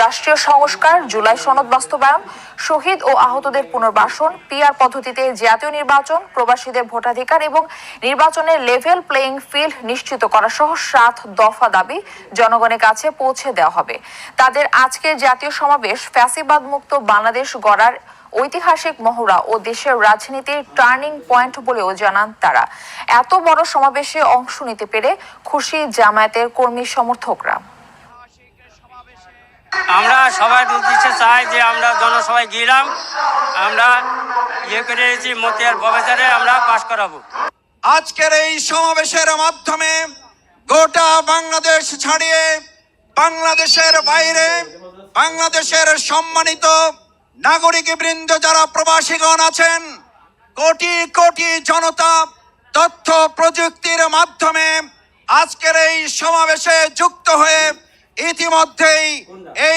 রাষ্ট্রীয় সংস্কার, জুলাই সনদ বাস্তবায়ন, শহীদ ও আহতদের পুনর্বাসন, পিআর পদ্ধতিতে জাতীয় নির্বাচন, প্রবাসীদের ভোটাধিকার এবং নির্বাচনের লেভেল প্লেইং ফিল্ড নিশ্চিত করা সহ 7 দফা দাবি জনগণের কাছে পৌঁছে দেওয়া হবে। তাদের আজকের জাতীয় সমাবেশ ফ্যাসিবাদ মুক্ত বাংলাদেশ গড়ার ঐতিহাসিক মহড়া ও দেশের রাজনীতির টার্নিং পয়েন্ট বলেও জানান তারা। এত বড় সমাবেশে অংশ নিতে পেরে খুশি জামায়াতের কর্মী সমর্থকরা। আমরা সবাই উদ্দেশ্যে চাই যে আমরা জনসভায় গেলাম, আমরা করেছি মতিয়ার প্রফেসরে আমরা পাশ করাবো। আজকের এই সমাবেশের মাধ্যমে গোটা বাংলাদেশ ছাড়িয়ে বাংলাদেশের বাইরে বাংলাদেশের সম্মানিত নাগরিক বৃন্দ যারা প্রবাসীগণ আছেন, কোটি কোটি জনতা তথ্য প্রযুক্তির মাধ্যমে আজকের এই সমাবেশে যুক্ত হয়ে ইতিমধ্যেই এই